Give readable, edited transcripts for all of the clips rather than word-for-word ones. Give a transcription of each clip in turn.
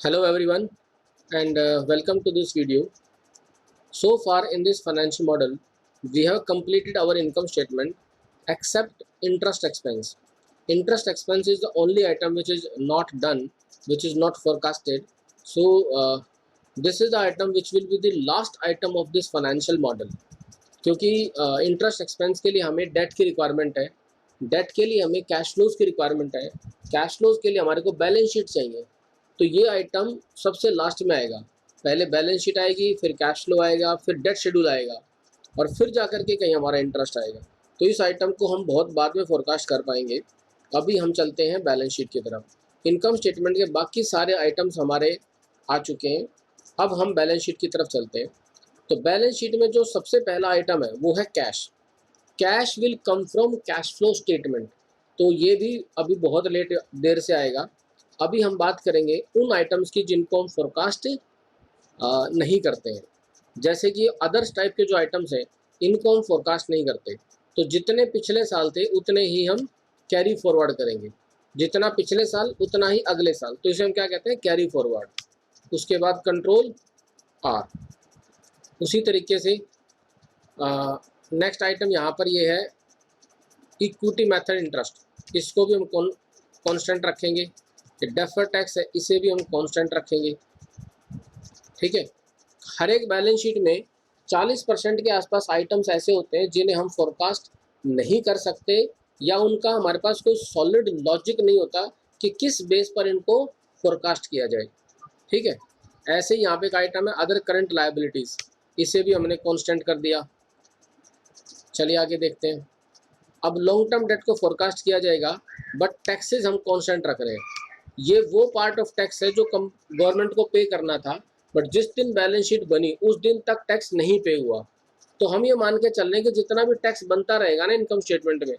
Hello everyone and welcome to this video. So far in this financial model, we have completed our income statement except interest expense. Interest expense is the only item which is not done, which is not forecasted. So this is the item which will be the last item of this financial model. क्योंकि interest expense के लिए हमें date की requirement है, date के लिए हमें cash flows की रिक्वायरमेंट है, कैश फ्लोज के लिए हमारे को बैलेंस शीट चाहिए। तो ये आइटम सबसे लास्ट में आएगा। पहले बैलेंस शीट आएगी, फिर कैश फ्लो आएगा, फिर डेट शेड्यूल आएगा और फिर जा कर के कहीं हमारा इंटरेस्ट आएगा। तो इस आइटम को हम बहुत बाद में फोरकास्ट कर पाएंगे। अभी हम चलते हैं बैलेंस शीट की तरफ। इनकम स्टेटमेंट के बाकी सारे आइटम्स हमारे आ चुके हैं। अब हम बैलेंस शीट की तरफ चलते हैं। तो बैलेंस शीट में जो सबसे पहला आइटम है वो है cash. Cash will come from cash flow statement. तो ये भी अभी बहुत देर से आएगा। अभी हम बात करेंगे उन आइटम्स की जिनको हम फोरकास्ट नहीं करते हैं। जैसे कि अदर्स टाइप के जो आइटम्स हैं इनको हम फोरकास्ट नहीं करते। तो जितने पिछले साल थे उतने ही हम कैरी फॉरवर्ड करेंगे, जितना पिछले साल उतना ही अगले साल। तो इसे हम क्या कहते हैं, कैरी फॉरवर्ड। उसके बाद कंट्रोल आर। उसी तरीके से नेक्स्ट आइटम यहाँ पर ये है इक्विटी मेथड इंटरेस्ट। इसको भी हम कांस्टेंट रखेंगे। डेफर टैक्स है, इसे भी हम कांस्टेंट रखेंगे। ठीक है। हर एक बैलेंस शीट में 40% के आसपास आइटम्स ऐसे होते हैं जिन्हें हम फोरकास्ट नहीं कर सकते या उनका हमारे पास कोई सॉलिड लॉजिक नहीं होता कि किस बेस पर इनको फोरकास्ट किया जाए। ठीक है। ऐसे ही यहाँ पे एक आइटम है अदर करंट लायबिलिटीज़, इसे भी हमने कांस्टेंट कर दिया। चलिए आगे देखते हैं। अब लॉन्ग टर्म डेट को फोरकास्ट किया जाएगा बट टैक्सेस हम कांस्टेंट रख रहे हैं। ये वो पार्ट ऑफ टैक्स है जो गवर्नमेंट को पे करना था, बट जिस दिन बैलेंस शीट बनी उस दिन तक टैक्स नहीं पे हुआ। तो हम ये मान के चल रहे हैं कि जितना भी टैक्स बनता रहेगा ना इनकम स्टेटमेंट में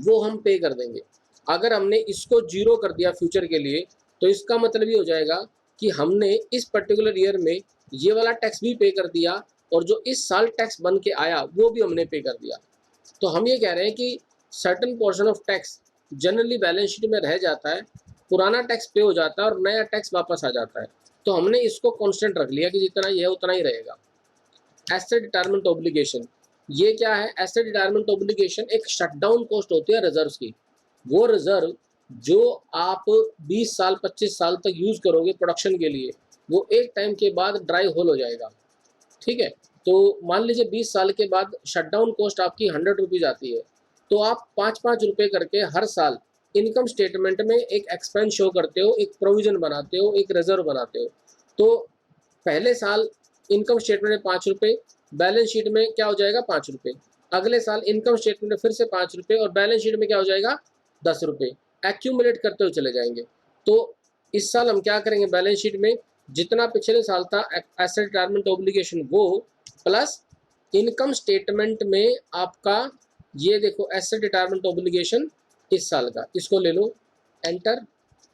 वो हम पे कर देंगे। अगर हमने इसको जीरो कर दिया फ्यूचर के लिए तो इसका मतलब ये हो जाएगा कि हमने इस पर्टिकुलर ईयर में ये वाला टैक्स भी पे कर दिया और जो इस साल टैक्स बन के आया वो भी हमने पे कर दिया। तो हम ये कह रहे हैं कि certain portion of tax generally balance sheet में रह जाता है, पुराना टैक्स पे हो जाता है और नया टैक्स वापस आ जाता है। तो हमने इसको कांस्टेंट रख लिया कि जितना ये है उतना ही रहेगा। एसेट रिटायरमेंट ऑब्लिगेशन, ये क्या है? एसेट रिटायरमेंट ऑब्लिगेशन एक शटडाउन कॉस्ट होती है रिजर्व की। वो रिजर्व जो आप 20 साल 25 साल तक यूज़ करोगे प्रोडक्शन के लिए, वो एक टाइम के बाद ड्राई होल हो जाएगा। ठीक है। तो मान लीजिए 20 साल के बाद शटडाउन कॉस्ट आपकी 100 रुपीज़ आती है, तो आप 5-5 रुपये करके हर साल इनकम स्टेटमेंट में एक एक्सपेंस शो करते हो, एक प्रोविज़न बनाते हो, एक रिजर्व बनाते हो। तो पहले साल इनकम स्टेटमेंट में 5 रुपये, बैलेंस शीट में क्या हो जाएगा 5 रुपये। अगले साल इनकम स्टेटमेंट में फिर से 5 रुपये और बैलेंस शीट में क्या हो जाएगा 10 रुपये। एक्यूमुलेट करते हुए चले जाएंगे। तो इस साल हम क्या करेंगे, बैलेंस शीट में जितना पिछले साल था एसेट रिटायरमेंट ऑब्लिगेशन वो प्लस इनकम स्टेटमेंट में आपका ये देखो एसेट रिटायरमेंट ऑब्लिगेशन इस साल का, इसको ले लो एंटर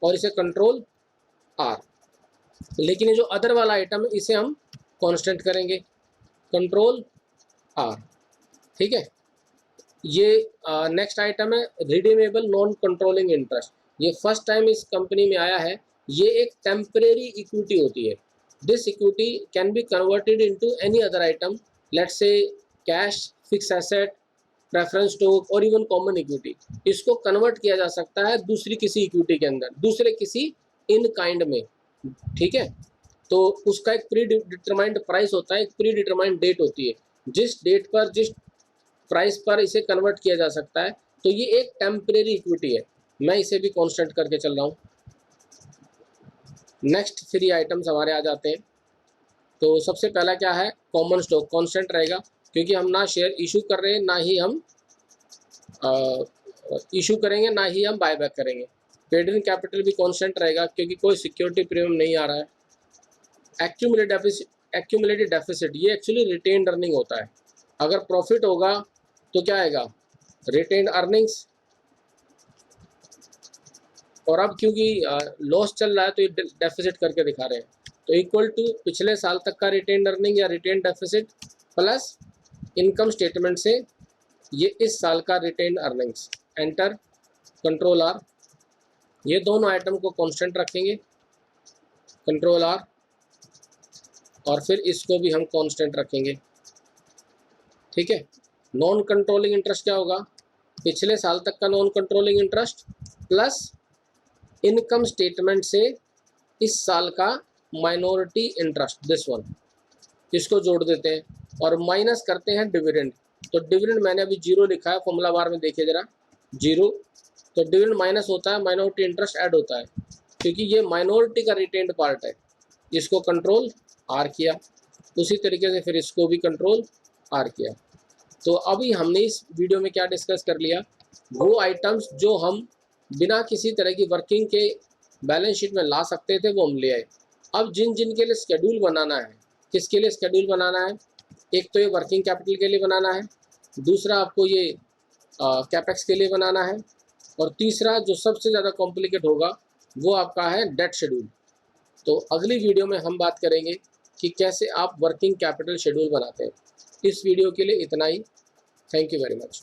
और इसे कंट्रोल आर। लेकिन ये जो अदर वाला आइटम है इसे हम कांस्टेंट करेंगे, कंट्रोल आर। ठीक है। ये नेक्स्ट आइटम है रिडीमेबल नॉन कंट्रोलिंग इंटरेस्ट। ये फर्स्ट टाइम इस कंपनी में आया है। ये एक टेम्परेरी इक्विटी होती है। This equity can be converted into any other item, let's say cash, fix asset, preference stock और इवन कॉमन इक्विटी। इसको कन्वर्ट किया जा सकता है दूसरी किसी इक्विटी के अंदर, दूसरे किसी इन काइंड में। ठीक है। तो उसका एक प्री डिटरमाइंड प्राइस होता है, एक प्री डिटरमाइंड डेट होती है, जिस डेट पर जिस प्राइस पर इसे कन्वर्ट किया जा सकता है। तो ये एक टेम्परेरी इक्विटी है। मैं इसे भी कांस्टेंट करके चल रहा हूँ। नेक्स्ट 3 आइटम्स हमारे आ जाते हैं। तो सबसे पहला क्या है, कॉमन स्टॉक कांस्टेंट रहेगा क्योंकि हम ना शेयर इशू कर रहे हैं, ना ही हम इशू करेंगे, ना ही हम बायबैक करेंगे। पेड इन कैपिटल भी कांस्टेंट रहेगा क्योंकि कोई सिक्योरिटी प्रीमियम नहीं आ रहा है। एक्यूमुलेटेड डेफिसिट, ये एक्चुअली रिटेन्ड अर्निंग होता है। अगर प्रॉफिट होगा तो क्या आएगा, रिटेन्ड अर्निंग्स। और अब क्योंकि लॉस चल रहा है तो ये डेफिसिट करके दिखा रहे हैं। तो इक्वल टू पिछले साल तक का रिटेन्ड अर्निंग या retained deficit plus income statement से ये इस साल का retained earnings, enter control R. ये दोनों आइटम को कांस्टेंट रखेंगे। कंट्रोल आर, और फिर इसको भी हम कांस्टेंट रखेंगे। ठीक है, नॉन कंट्रोलिंग इंटरेस्ट क्या होगा, पिछले साल तक का non controlling interest plus income statement से इस साल का माइनॉरिटी इंटरेस्ट, दिस वन, इसको जोड़ देते हैं और माइनस करते हैं डिविडेंड। तो डिविडेंड मैंने अभी जीरो लिखा है, फॉर्मूला बार में देखिए जरा, जीरो। तो डिविडेंड माइनस होता है, माइनॉरिटी इंटरेस्ट ऐड होता है, क्योंकि ये माइनॉरिटी का रिटेन्ड पार्ट है। इसको कंट्रोल आर किया, उसी तरीके से फिर इसको भी कंट्रोल आर किया। तो अभी हमने इस वीडियो में क्या डिस्कस कर लिया, वो आइटम्स जो हम बिना किसी तरह की वर्किंग के बैलेंस शीट में ला सकते थे वो हम ले आए। अब जिन जिन के लिए शेड्यूल बनाना है, किसके लिए शेड्यूल बनाना है, एक तो ये वर्किंग कैपिटल के लिए बनाना है, दूसरा आपको ये कैपेक्स के लिए बनाना है, और तीसरा जो सबसे ज़्यादा कॉम्प्लिकेट होगा वो आपका है डेट शेड्यूल। तो अगली वीडियो में हम बात करेंगे कि कैसे आप वर्किंग कैपिटल शेड्यूल बनाते हैं। इस वीडियो के लिए इतना ही। Thank you very much.